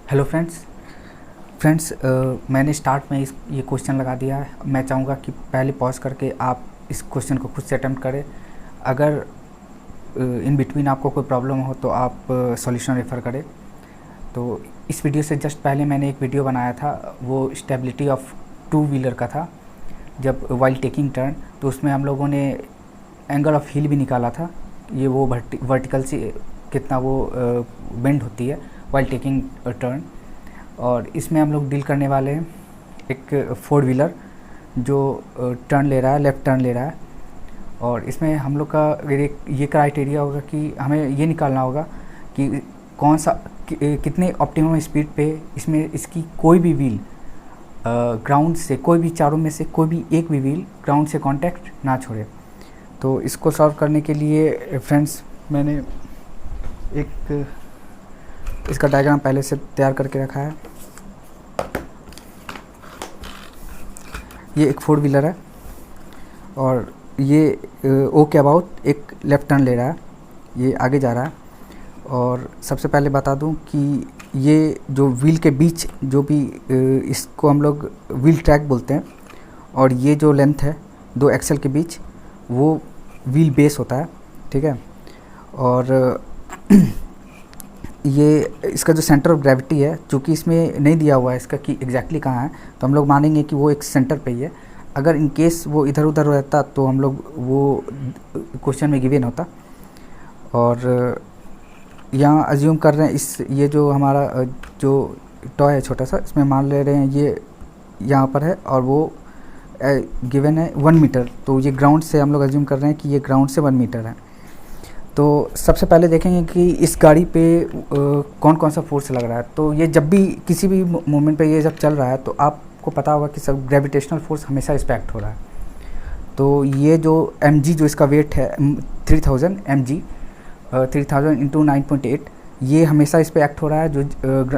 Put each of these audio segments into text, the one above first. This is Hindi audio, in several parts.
हेलो फ्रेंड्स, मैंने स्टार्ट में ये क्वेश्चन लगा दिया है। मैं चाहूँगा कि पहले पॉज करके आप इस क्वेश्चन को खुद से अटेम्प्ट करें। अगर इन बिटवीन आपको कोई प्रॉब्लम हो तो आप सॉल्यूशन रेफ़र करें। तो इस वीडियो से जस्ट पहले मैंने एक वीडियो बनाया था, वो स्टेबिलिटी ऑफ टू व्हीलर का था, जब वाइल टेकिंग टर्न। तो उसमें हम लोगों ने एंगल ऑफ हिल भी निकाला था, ये वो वर्टिकल से कितना वो बेंड होती है वाइल टेकिंग टर्न। और इसमें हम लोग डील करने वाले हैं एक फोर व्हीलर जो टर्न ले रहा है, लेफ़्ट टर्न ले रहा है। और इसमें हम लोग का ये क्राइटेरिया होगा कि हमें ये निकालना होगा कि कौन सा कितने ऑप्टिमम स्पीड पे इसमें इसकी कोई भी व्हील ग्राउंड से, कोई भी चारों में से कोई भी एक भी व्हील ग्राउंड से कांटेक्ट ना छोड़े। तो इसको सॉल्व करने के लिए फ्रेंड्स मैंने एक इसका डायग्राम पहले से तैयार करके रखा है। ये एक फोर व्हीलर है और ये ओ के अबाउट एक लेफ़्ट टर्न ले रहा है, ये आगे जा रहा है। और सबसे पहले बता दूं कि ये जो व्हील के बीच जो भी इसको हम लोग व्हील ट्रैक बोलते हैं, और ये जो लेंथ है दो एक्सल के बीच वो व्हील बेस होता है, ठीक है। और ये इसका जो सेंटर ऑफ ग्रेविटी है, चूँकि इसमें नहीं दिया हुआ है इसका कि एग्जैक्टली कहाँ है, तो हम लोग मानेंगे कि वो एक सेंटर पे ही है। अगर इन केस वो इधर उधर रहता तो हम लोग वो क्वेश्चन में गिवन होता। और यहाँ अज्यूम कर रहे हैं ये जो हमारा जो टॉय है छोटा सा, इसमें मान ले रहे हैं ये यहाँ पर है और वो गिवन है 1 मीटर। तो ये ग्राउंड से हम लोग अज्यूम कर रहे हैं कि ये ग्राउंड से 1 मीटर है। तो सबसे पहले देखेंगे कि इस गाड़ी पे कौन कौन सा फोर्स लग रहा है। तो ये जब भी किसी भी मोमेंट पे ये जब चल रहा है तो आपको पता होगा कि सब ग्रेविटेशनल फोर्स हमेशा इस पे एक्ट हो रहा है। तो ये जो mg जो इसका वेट है 3000 mg, 3000 इंटू 9.8, ये हमेशा इस पे एक्ट हो रहा है जो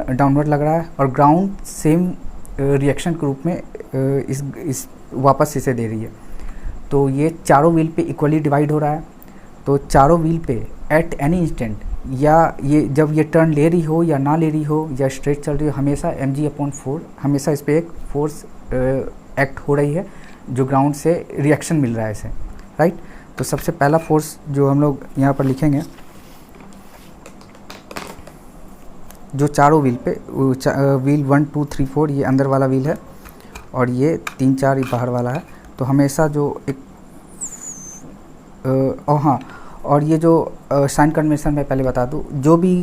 डाउनवर्ड लग रहा है। और ग्राउंड सेम रिएक्शन के रूप में इस वापस इसे दे रही है। तो ये चारों व्हील पे इक्वली डिवाइड हो रहा है। तो चारों व्हील पे एट एनी इंस्टेंट, या ये जब ये टर्न ले रही हो या ना ले रही हो या स्ट्रेट चल रही हो, हमेशा mg/4 हमेशा इस पर एक फोर्स एक्ट हो रही है जो ग्राउंड से रिएक्शन मिल रहा है इसे, राइट। तो सबसे पहला फोर्स जो हम लोग यहाँ पर लिखेंगे, जो चारों व्हील पे व्हील 1 2 3 4 ये अंदर वाला व्हील है और ये 3 4 ये बाहर वाला है। तो हमेशा जो एक हाँ, और ये जो साइन कन्वेंशन मैं पहले बता दूँ, जो भी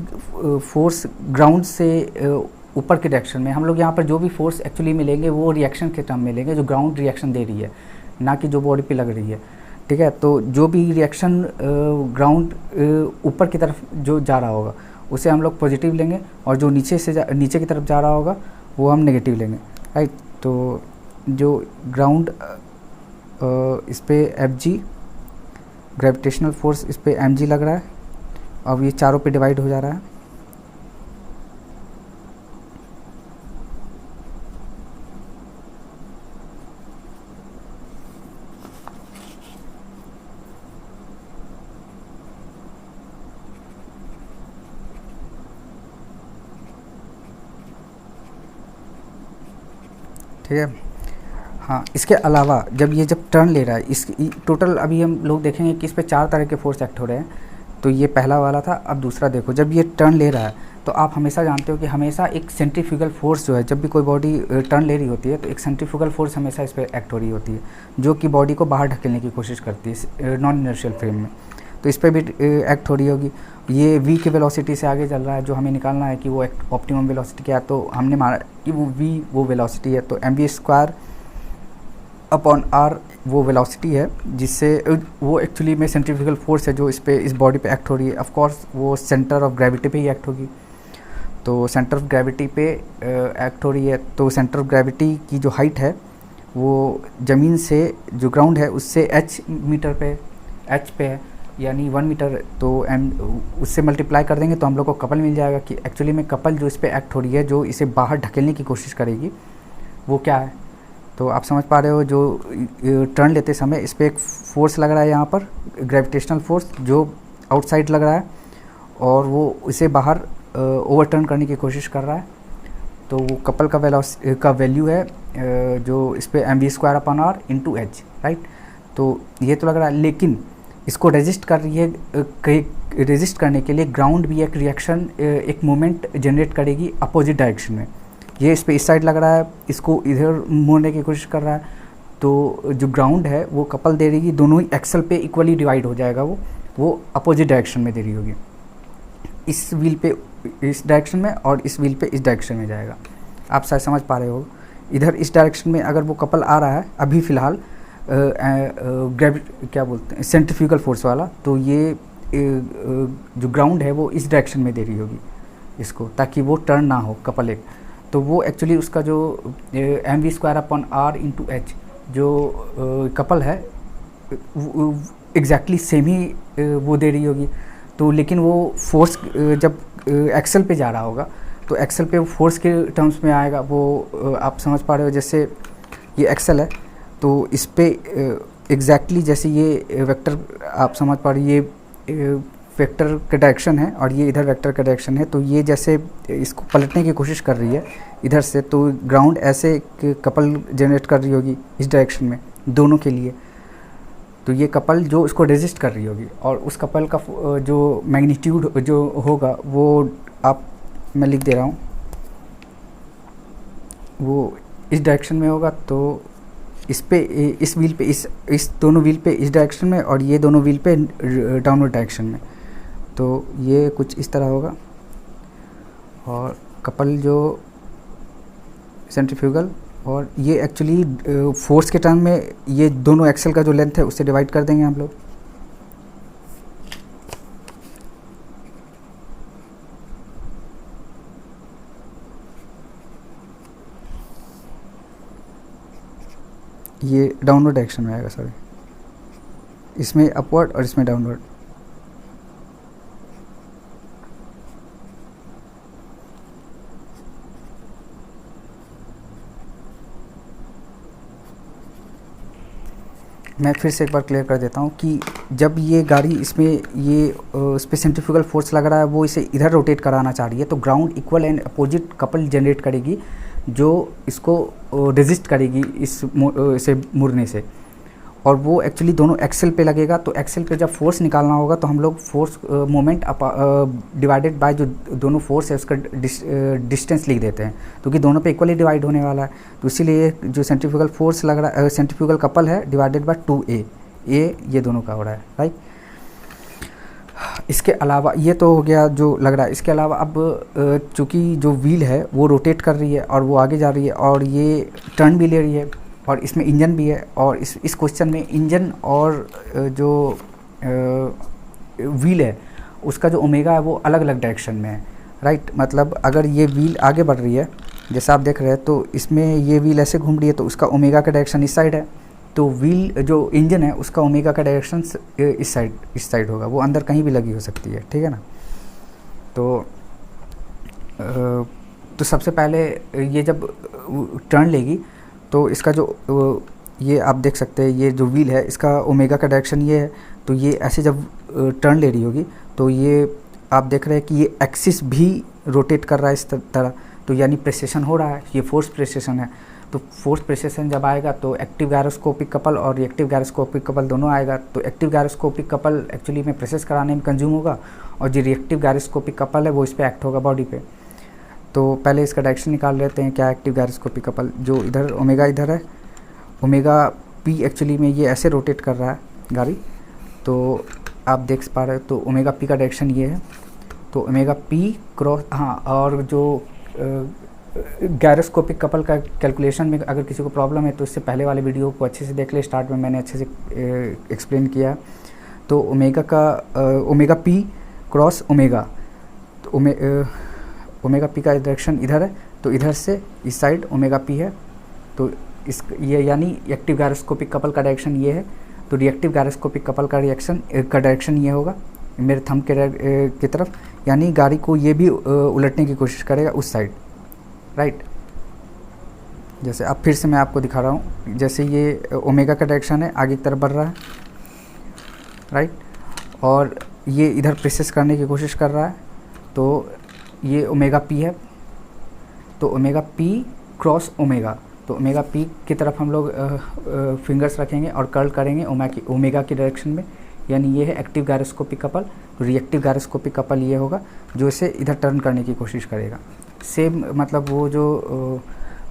फोर्स ग्राउंड से ऊपर के डायरेक्शन में, हम लोग यहाँ पर जो भी फोर्स एक्चुअली मिलेंगे वो रिएक्शन के टर्म मिलेंगे जो ग्राउंड रिएक्शन दे रही है, ना कि जो बॉडी पे लग रही है, ठीक है। तो जो भी रिएक्शन ग्राउंड ऊपर की तरफ जो जा रहा होगा उसे हम लोग पॉजिटिव लेंगे, और जो नीचे की तरफ जा रहा होगा वो हम नेगेटिव लेंगे, राइट। तो जो ग्राउंड इस पर Fg ग्रेविटेशनल फोर्स इस पे mg लग रहा है, अब ये चारों पे डिवाइड हो जा रहा है। ठीक है। हाँ, इसके अलावा जब टर्न ले रहा है, इस टोटल अभी हम लोग देखेंगे कि इस पे 4 तरह के फोर्स एक्ट हो रहे हैं। तो ये पहला वाला था। अब दूसरा देखो, जब ये टर्न ले रहा है तो आप हमेशा जानते हो कि हमेशा एक सेंट्रीफ्यूगल फोर्स जो है, जब भी कोई बॉडी टर्न ले रही होती है तो एक सेंट्रीफ्यूगल फोर्स हमेशा इस पर एक्ट हो रही होती है, जो कि बॉडी को बाहर ढकेलने की कोशिश करती है नॉन इनर्शियल फ्रेम में। तो इस पर भी एक्ट हो रही होगी। ये v की वेलोसिटी से आगे चल रहा है, जो हमें निकालना है कि वो ऑप्टिमम वेलोसिटी क्या है। तो हमने माना कि वो v वो वेलोसिटी है, तो mv² अपॉन r वो वेलोसिटी है, जिससे वो एक्चुअली में सेंट्रीफ्यूगल फोर्स है जो इस बॉडी पे एक्ट हो रही है। ऑफ कोर्स वो सेंटर ऑफ ग्रेविटी पे ही एक्ट होगी। तो सेंटर ऑफ ग्रेविटी पे एक्ट हो रही है, तो सेंटर ऑफ ग्रेविटी की जो हाइट है वो ज़मीन से जो ग्राउंड है उससे h मीटर पे h पे है, यानी 1 मीटर। तो उससे मल्टीप्लाई कर देंगे तो हम लोग को कपल मिल जाएगा कि एक्चुअली में कपल जो इस पर एक्ट हो रही है, जो इसे बाहर ढकेलने की कोशिश करेगी, वो क्या है। तो आप समझ पा रहे हो, जो टर्न लेते समय इस पर एक फोर्स लग रहा है यहाँ पर, ग्रेविटेशनल फोर्स जो आउटसाइड लग रहा है, और वो इसे बाहर ओवरटर्न करने की कोशिश कर रहा है। तो वो कपल का वैल्यू है जो इस पर mv²/r इंटू एच, राइट। तो ये तो लग रहा है, लेकिन इसको रेजिस्ट कर रही है, रेजिस्ट करने के लिए ग्राउंड भी एक रिएक्शन, एक मोमेंट जनरेट करेगी अपोजिट डायरेक्शन में। ये इस पर इस साइड लग रहा है, इसको इधर मोड़ने की कोशिश कर रहा है, तो जो ग्राउंड है वो कपल दे रही, दोनों ही एक्सल पे इक्वली डिवाइड हो जाएगा, वो अपोजिट डायरेक्शन में दे रही होगी। इस व्हील पे इस डायरेक्शन में और इस व्हील पे इस डायरेक्शन में जाएगा। आप शायद समझ पा रहे हो। इधर इस डायरेक्शन में अगर वो कपल आ रहा है अभी फ़िलहाल क्या बोलते हैं, सेंट्रीफ्यूगल फोर्स वाला, तो ये जो ग्राउंड है वो इस डायरेक्शन में दे रही होगी इसको, ताकि वो टर्न ना हो कपल एक। तो वो एक्चुअली उसका जो mv²/r इंटू एच जो कपल है एग्जैक्टली सेम ही वो दे रही होगी। तो लेकिन वो फोर्स जब एक्सल पे जा रहा होगा तो एक्सल पे वो फोर्स के टर्म्स में आएगा। वो आप समझ पा रहे हो, जैसे ये एक्सल है तो इस पे एग्जैक्टली जैसे ये वेक्टर, आप समझ पा रहे हो, ये वेक्टर का डायरेक्शन है और ये इधर वेक्टर का डायरेक्शन है। तो ये जैसे इसको पलटने की कोशिश कर रही है इधर से, तो ग्राउंड ऐसे कपल जनरेट कर रही होगी इस डायरेक्शन में दोनों के लिए। तो ये कपल जो इसको रेजिस्ट कर रही होगी, और उस कपल का जो मैग्नीट्यूड जो होगा वो मैं लिख दे रहा हूँ, वो इस डायरेक्शन में होगा। तो इस पे इस व्हील पे इस दोनों व्हील पे इस डायरेक्शन में, और ये दोनों व्हील पे डाउनवर्ड डायरेक्शन में। तो ये कुछ इस तरह होगा। और कपल जो सेंट्रीफ्यूगल, और ये एक्चुअली फोर्स के टर्म में ये दोनों एक्सल का जो लेंथ है उससे डिवाइड कर देंगे हम लोग। ये डाउनवर्ड डायरेक्शन में आएगा, सॉरी, इसमें अपवर्ड और इसमें डाउनवर्ड। मैं फिर से एक बार क्लियर कर देता हूँ कि जब ये गाड़ी इसमें ये इस पर सेंट्रीफ्यूगल फोर्स लग रहा है, वो इसे इधर रोटेट कराना चाह रही है, तो ground equal and opposite couple generate करेगी जो इसको रेजिस्ट करेगी इसे मुड़ने से। और वो एक्चुअली दोनों एक्सेल पे लगेगा। तो एक्सेल पे जब फोर्स निकालना होगा तो हम लोग फोर्स मोमेंट डिवाइडेड बाय जो दोनों फोर्स है उसका डिस्टेंस लिख देते हैं, क्योंकि दोनों पे इक्वली डिवाइड होने वाला है। तो इसीलिए जो सेंट्रीफ्यूगल फोर्स लग रहा है, सेंट्रीफ्यूगल कपल है, डिवाइडेड बाय 2a, ये दोनों का हो रहा है, राइट। इसके अलावा ये तो हो गया जो लग रहा है। इसके अलावा अब चूँकि जो व्हील है वो रोटेट कर रही है और वो आगे जा रही है, और ये टर्न भी ले रही है, और इसमें इंजन भी है। और इस क्वेश्चन में इंजन और जो व्हील है उसका जो ओमेगा है वो अलग अलग डायरेक्शन में है, राइट। मतलब अगर ये व्हील आगे बढ़ रही है जैसा आप देख रहे हैं, तो इसमें ये व्हील ऐसे घूम रही है, तो उसका ओमेगा का डायरेक्शन इस साइड है। तो व्हील जो इंजन है उसका ओमेगा का डायरेक्शन इस साइड होगा, वो अंदर कहीं भी लगी हो सकती है, ठीक है ना। तो सबसे पहले ये जब टर्न लेगी तो इसका जो ये आप देख सकते हैं, ये जो व्हील है इसका ओमेगा का डायरेक्शन ये है। तो ये ऐसे जब टर्न ले रही होगी तो ये आप देख रहे हैं कि ये एक्सिस भी रोटेट कर रहा है इस तरह। तो यानी प्रेसेशन हो रहा है, ये फोर्स प्रेसेशन है। तो फोर्स प्रेसेशन जब आएगा तो एक्टिव गायरोस्कोपिक कपल और रिएक्टिव गायरोस्कोपिक कपल दोनों आएगा। तो एक्टिव गायरोस्कोपिक कपल एक्चुअली में प्रेसेस कराने में कंज्यूम होगा, और जो रिएक्टिव गायरोस्कोपिक कपल है वो इस पर एक्ट होगा बॉडी पे। तो पहले इसका डायरेक्शन निकाल लेते हैं। क्या एक्टिव गायरोस्कोपिक कपल, जो इधर ओमेगा इधर है, ओमेगा पी एक्चुअली में ये ऐसे रोटेट कर रहा है गाड़ी, तो आप देख पा रहे हो। तो ओमेगा पी का डायरेक्शन ये है। तो ओमेगा पी क्रॉस, हाँ, और जो गायरोस्कोपिक कपल का कैलकुलेशन में अगर किसी को प्रॉब्लम है तो इससे पहले वाले वीडियो को अच्छे से देख ले, स्टार्ट में मैंने अच्छे से एक्सप्लेन किया। तो ओमेगा पी क्रॉस ओमेगा, तो ओमेगा पी का डायरेक्शन इधर है, तो इधर से इस साइड ओमेगा पी है। तो ये यानी एक्टिव गायरोस्कोपिक कपल का डायरेक्शन ये है। तो रिएक्टिव गायरोस्कोपिक कपल का डायरेक्शन ये होगा मेरे थंब की तरफ, यानी गाड़ी को ये भी उलटने की कोशिश करेगा उस साइड, राइट। जैसे अब फिर से मैं आपको दिखा रहा हूँ, जैसे ये ओमेगा का डायरेक्शन है, आगे की तरफ बढ़ रहा है, राइट, और ये इधर प्रेसेस करने की कोशिश कर रहा है। तो ये ओमेगा पी है, तो ओमेगा पी क्रॉस ओमेगा, तो ओमेगा पी की तरफ हम लोग फिंगर्स रखेंगे और कर्ल करेंगे ओमेगा की डायरेक्शन में, यानी ये है active gyroscopic couple. Reactive gyroscopic couple ये होगा जो इसे इधर टर्न करने की कोशिश करेगा। सेम मतलब वो जो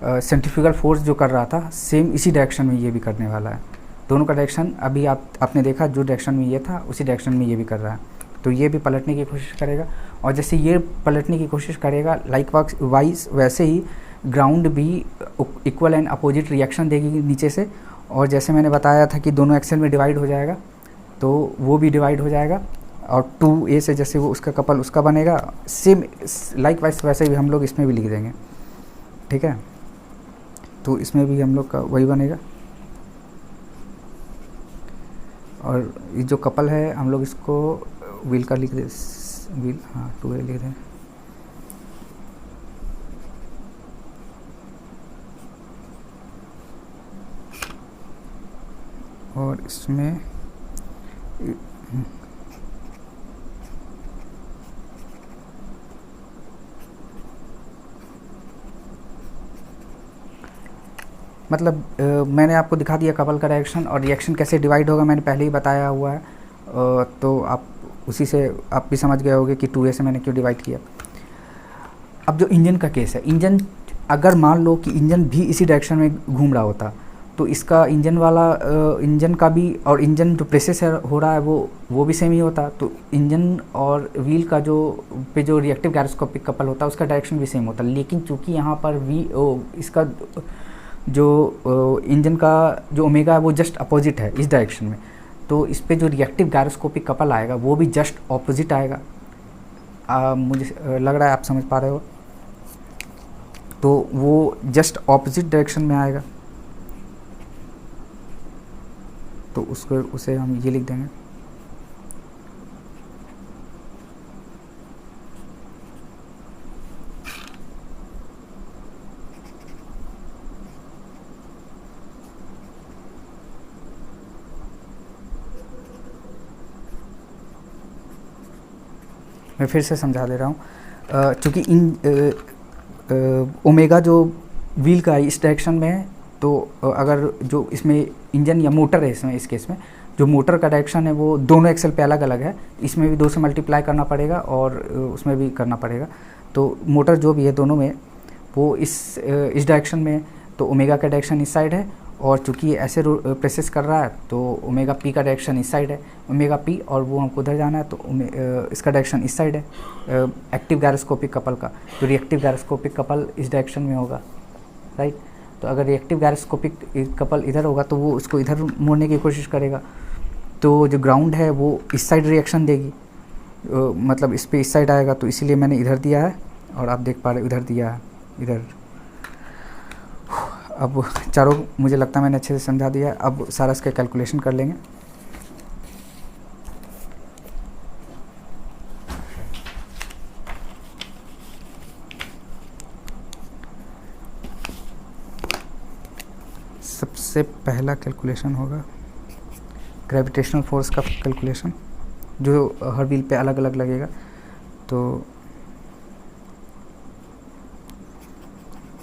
सेंट्रीफ्यूगल फोर्स जो कर रहा था सेम इसी डायरेक्शन में ये भी करने वाला है। दोनों का डायरेक्शन अभी आपने देखा, जो डायरेक्शन में ये था उसी डायरेक्शन में ये भी कर रहा है। तो ये भी पलटने की कोशिश करेगा, और जैसे ये पलटने की कोशिश करेगा लाइक वाइज वैसे ही ग्राउंड भी इक्वल एंड अपोजिट रिएक्शन देगी नीचे से। और जैसे मैंने बताया था कि दोनों एक्सेल में डिवाइड हो जाएगा, तो वो भी डिवाइड हो जाएगा, और 2A से जैसे वो उसका कपल उसका बनेगा, सेम लाइक वाइज वैसे भी हम लोग इसमें भी लिख देंगे, ठीक है। तो इसमें भी हम लोग का वही बनेगा, और ये जो कपल है हम लोग इसको व्हील का लिख दे, व्हील, हाँ 2A लिख दें। और इसमें मतलब मैंने आपको दिखा दिया कपल का डायरेक्शन, और रिएक्शन कैसे डिवाइड होगा मैंने पहले ही बताया हुआ है। तो आप उसी से आप भी समझ गए होंगे कि 2A से मैंने क्यों डिवाइड किया। अब जो इंजन का केस है, इंजन अगर मान लो कि इंजन भी इसी डायरेक्शन में घूम रहा होता, तो इसका इंजन का भी, और इंजन जो प्रेसेस हो रहा है वो भी सेम ही होता। तो इंजन और व्हील का जो रिएक्टिव गायरोस्कोपिक कपल होता है उसका डायरेक्शन भी सेम होता। लेकिन चूंकि यहाँ पर इसका जो इंजन का जो ओमेगा है वो जस्ट अपोजिट है इस डायरेक्शन में, तो इस पे जो रिएक्टिव गायरोस्कोपिक कपल आएगा वो भी जस्ट ऑपोजिट आएगा। मुझे लग रहा है आप समझ पा रहे हो। तो वो जस्ट ऑपोजिट डायरेक्शन में आएगा, तो उसे हम ये लिख देंगे। मैं फिर से समझा दे रहा हूँ, चूँकि ओमेगा जो व्हील का इस डायरेक्शन में है, तो अगर जो इसमें इंजन या मोटर है, इसमें इस केस में जो मोटर का डायरेक्शन है वो दोनों एक्सेल पे अलग अलग है, इसमें भी 2 से मल्टीप्लाई करना पड़ेगा और उसमें भी करना पड़ेगा। तो मोटर जो भी है दोनों में वो इस डायरेक्शन में, तो ओमेगा का डायरेक्शन इस साइड है, और चूँकि ये ऐसे प्रेसेस कर रहा है तो ओमेगा पी का डायरेक्शन इस साइड है, ओमेगा पी, और वो हमको उधर जाना है तो इसका डायरेक्शन इस साइड है एक्टिव गायरोस्कोपिक कपल का। तो रिएक्टिव गायरोस्कोपिक कपल इस डायरेक्शन में होगा, राइट। तो अगर रिएक्टिव गायरोस्कोपिक कपल इधर होगा तो वो उसको इधर मोड़ने की कोशिश करेगा, तो जो ग्राउंड है वो इस साइड रिएक्शन देगी, मतलब इस पे इस साइड आएगा, तो इसीलिए मैंने इधर दिया है, और आप देख पा रहे इधर दिया है, इधर। अब चारों मुझे लगता है मैंने अच्छे से समझा दिया है। अब सारा इसका कैलकुलेशन कर लेंगे। सबसे पहला कैलकुलेशन होगा ग्रेविटेशनल फोर्स का कैलकुलेशन, जो हर व्हील पे अलग अलग लगेगा। तो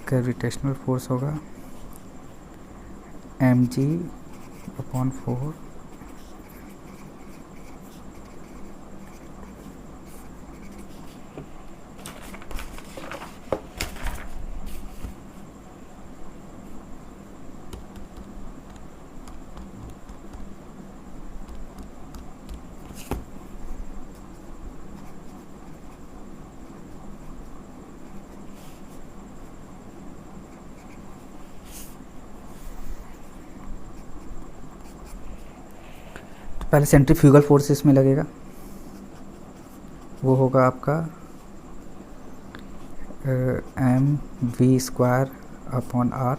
ग्रेविटेशनल फोर्स होगा mg/4 पहले सेंट्रीफ्यूगल फोर्स इसमें लगेगा, वो होगा आपका mv²/r,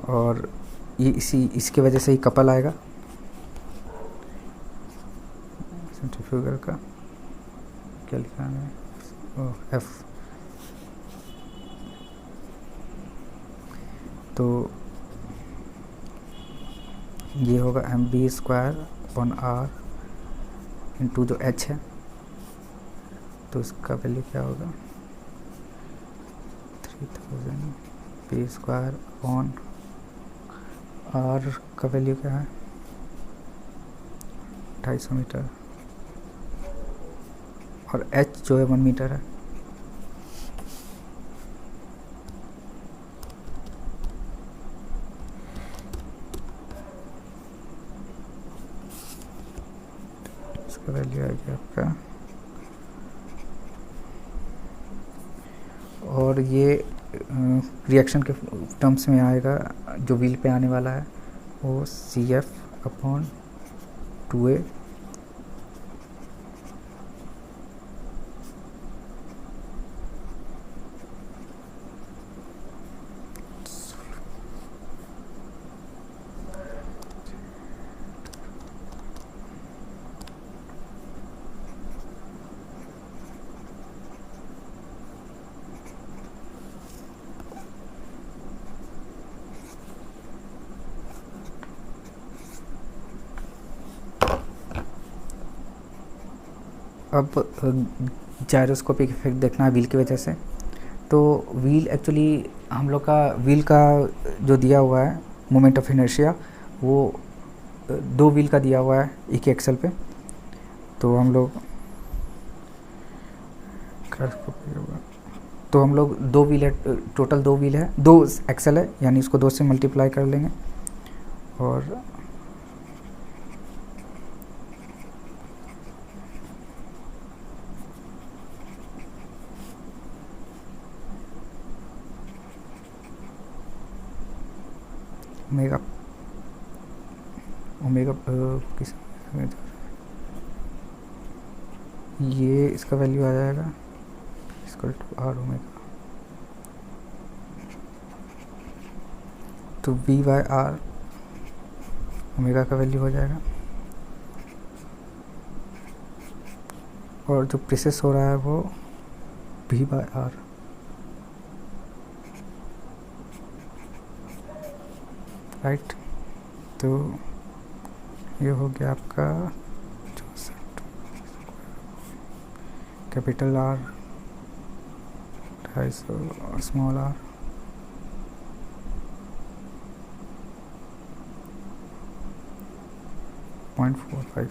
और ये इसकी वजह से ही कपल आएगा सेंट्रीफ्यूगल का। क्या लिखा है F। तो ये होगा mv²/r इंटू जो h है, तो इसका वैल्यू क्या होगा 3000 पी स्क्वायर अपॉन आर का वैल्यू क्या है 250 मीटर और एच जो है 1 मीटर है। इसका वैल्यू आ गया आपका, और ये रिएक्शन के टर्म्स में आएगा जो व्हील पे आने वाला है वो CF अपॉन 2A अब जायरोस्कोपिक इफेक्ट देखना है व्हील की वजह से। तो व्हील एक्चुअली हम लोग का व्हील का जो दिया हुआ है मोमेंट ऑफ इनर्शिया वो 2 व्हील का दिया हुआ है एक एक्सल पे। तो हम लोग 2 व्हील है, टोटल 2 व्हील है, 2 एक्सल है, यानी इसको 2 से मल्टीप्लाई कर लेंगे और ओमेगा किस ये इसका वैल्यू आ जाएगा इक्वल टू आर ओमेगा, तो V बाय आर ओमेगा का वैल्यू हो जाएगा। और जो प्रोसेस हो रहा है वो V बाय आर, राइट। तो ये हो गया आपका 64 कैपिटल R 250 स्मॉल r 0.45।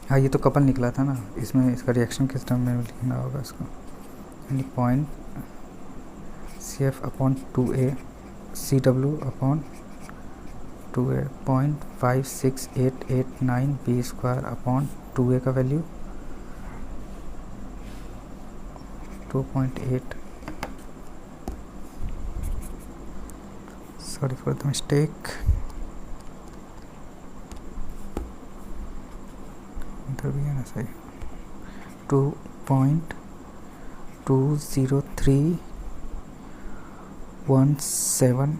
हाँ, ये तो कपल निकला था ना, इसमें इसका रिएक्शन किस टर्म में लिखना होगा इसको, यानी point CF upon 2A CW upon 2A 0.56889 B square upon 2A का value 2.8। Sorry for the mistake, भी है ना सही, 2.20317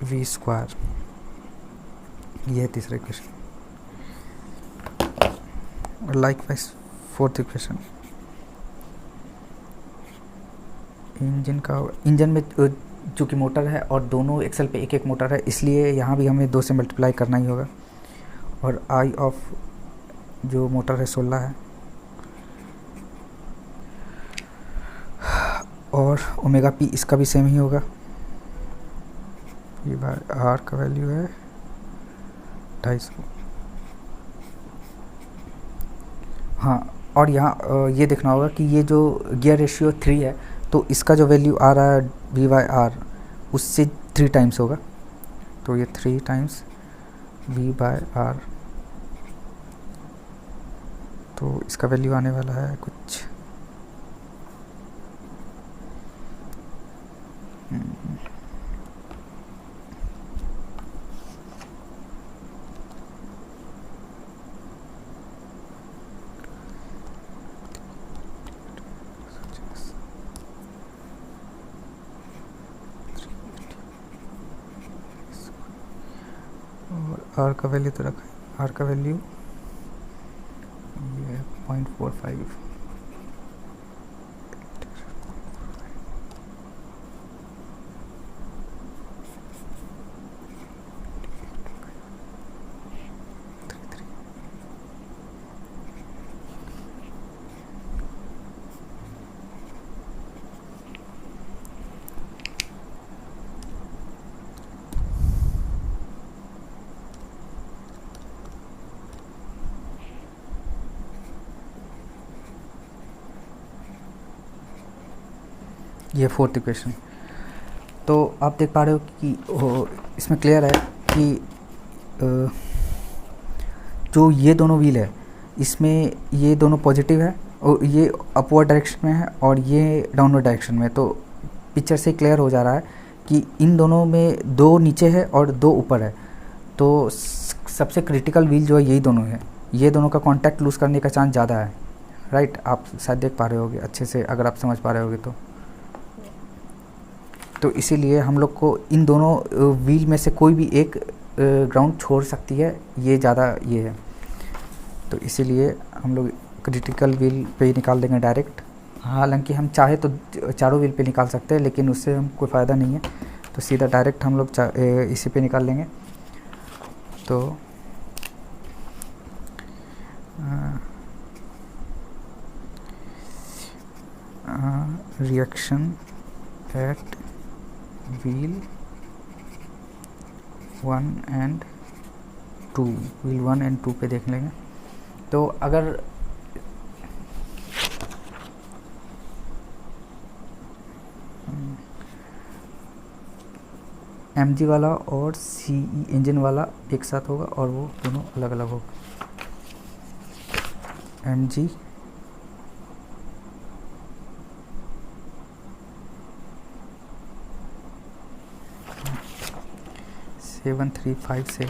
V स्क्वायर। ये है तीसरा इक्वेशन। और लाइकवाइज फोर्थ इक्वेशन, इंजन में चूँकि मोटर है और दोनों एक्सल पे एक एक मोटर है, इसलिए यहाँ भी हमें 2 से मल्टीप्लाई करना ही होगा। और आई ऑफ जो मोटर है 16 है, और ओमेगा पी इसका भी सेम ही होगा, ये बार आर का वैल्यू है 250। हाँ, और यहाँ ये देखना होगा कि ये जो गियर रेशियो 3 है, तो इसका जो वैल्यू आ रहा है V बाय आर उससे 3 टाइम्स होगा, तो ये 3 टाइम्स V बाय आर, तो इसका वैल्यू आने वाला है कुछ और आर का वैल्यू तो रखा है, आर का वैल्यू ये 0.45। ये फोर्थ इक्वेशन। तो आप देख पा रहे हो कि इसमें क्लियर है कि जो ये दोनों व्हील है इसमें ये दोनों पॉजिटिव है और ये अपवर्ड डायरेक्शन में है और ये डाउनवर्ड डायरेक्शन में। तो पिक्चर से क्लियर हो जा रहा है कि इन दोनों में दो नीचे है और दो ऊपर है। तो सबसे क्रिटिकल व्हील जो है यही दोनों है, ये दोनों का कांटेक्ट लूज़ करने का चांस ज़्यादा है, राइट। आप शायद देख पा रहे होगे अच्छे से, अगर आप समझ पा रहे होगे तो इसीलिए हम लोग को इन दोनों व्हील में से कोई भी एक ग्राउंड छोड़ सकती है, ये ज़्यादा ये है। तो इसीलिए हम लोग क्रिटिकल व्हील पे ही निकाल देंगे डायरेक्ट। हालांकि हम चाहे तो चारों व्हील पे निकाल सकते हैं, लेकिन उससे हम कोई फ़ायदा नहीं है, तो सीधा डायरेक्ट हम लोग इसी पे निकाल लेंगे। तो reaction at wheel 1 and 2, wheel 1 and 2 पे देख लेंगे। तो अगर MG वाला और CE इंजन वाला एक साथ होगा और वो दोनों अलग अलग होगा। MG सेवन 357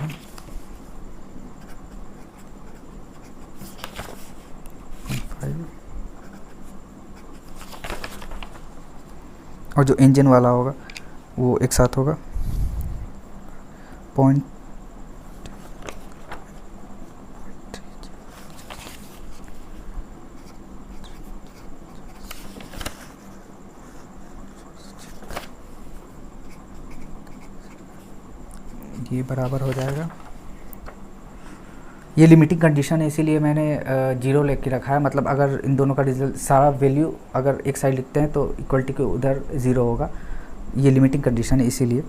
और जो इंजन वाला होगा वो एक साथ होगा 0.। ये बराबर हो जाएगा। ये लिमिटिंग कंडीशन है, इसीलिए मैंने 0 लेके रखा है। मतलब अगर इन दोनों का रिजल्ट सारा वैल्यू अगर एक साइड लिखते हैं तो इक्वलिटी के उधर 0 होगा। ये लिमिटिंग कंडीशन है, इसीलिए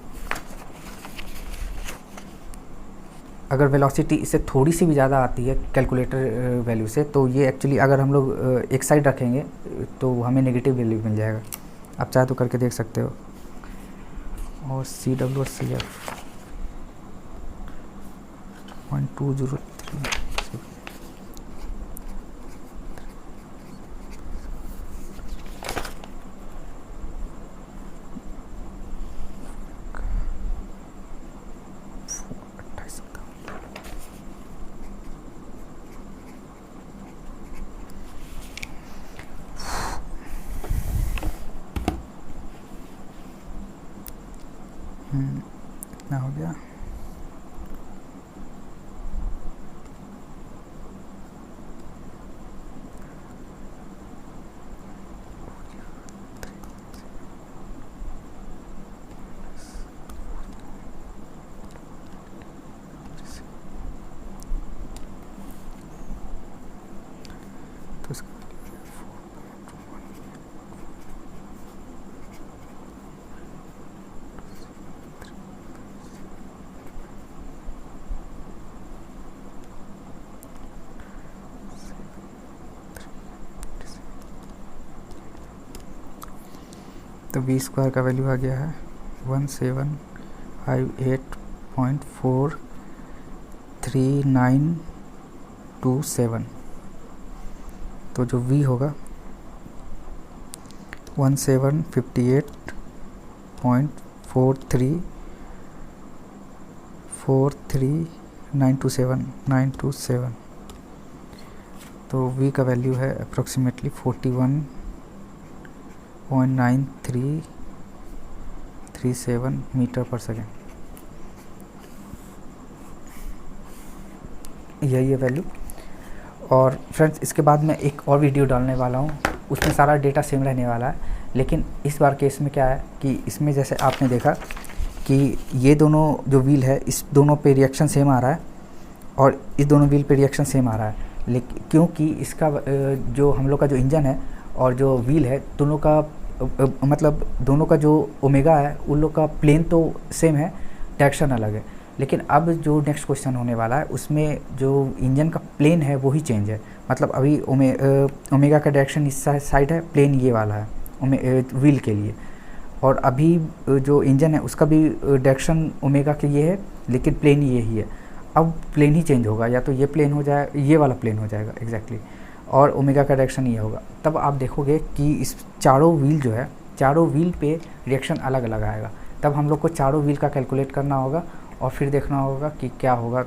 अगर वेलोसिटी इससे थोड़ी सी भी ज़्यादा आती है कैलकुलेटर वैल्यू से, तो ये एक्चुअली अगर हम लोग एक साइड रखेंगे तो हमें नेगेटिव वैल्यू मिल जाएगा। आप चाहे तो करके देख सकते हो। और CW और CF 0.203 इतना हो गया। तो इसका तो V स्क्वायर का वैल्यू आ गया है 1758.43927। तो जो V होगा 1758.43927 0.43927 तो v का वैल्यू है अप्रोक्सीमेटली 41.9337 मीटर पर सेकेंड। यही है वैल्यू। और फ्रेंड्स इसके बाद मैं एक और वीडियो डालने वाला हूँ, उसमें सारा डेटा सेम रहने वाला है, लेकिन इस बार केस में क्या है कि इसमें जैसे आपने देखा कि ये दोनों जो व्हील है इस दोनों पे रिएक्शन सेम आ रहा है और इस दोनों व्हील पे रिएक्शन सेम आ रहा है, लेकिन क्योंकि इसका जो हम लोग का जो इंजन है और जो व्हील है दोनों का मतलब दोनों का जो ओमेगा है उन लोग का प्लेन तो सेम है, डायरेक्शन अलग है। लेकिन अब जो नेक्स्ट क्वेश्चन होने वाला है उसमें जो इंजन का प्लेन है वो ही चेंज है। मतलब अभी ओमेगा का डायरेक्शन इस साइड है, प्लेन ये वाला है व्हील के लिए, और अभी जो इंजन है उसका भी डायरेक्शन ओमेगा के ये है लेकिन प्लेन ये ही है। अब प्लेन ही चेंज होगा, या तो ये प्लेन हो जाए, ये वाला प्लेन हो जाएगा एग्जैक्टली, और ओमेगा का डायरेक्शन ये होगा। तब आप देखोगे कि इस चारों व्हील जो है, चारों व्हील पे रिएक्शन अलग अलग आएगा। तब हम लोग को चारों व्हील का कैलकुलेट करना होगा और फिर देखना होगा कि क्या होगा,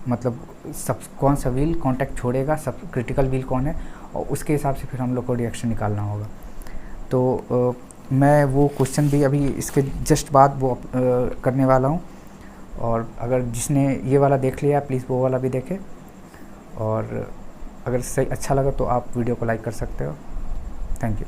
मतलब सब कौन सा व्हील कांटेक्ट छोड़ेगा, सब क्रिटिकल व्हील कौन है, और उसके हिसाब से फिर हम लोग को रिएक्शन निकालना होगा। तो मैं वो क्वेश्चन भी अभी इसके जस्ट बाद वो करने वाला हूँ, और अगर जिसने ये वाला देख लिया प्लीज़ वो वाला भी देखे, और अगर सही अच्छा लगा तो आप वीडियो को लाइक कर सकते हो। Thank you.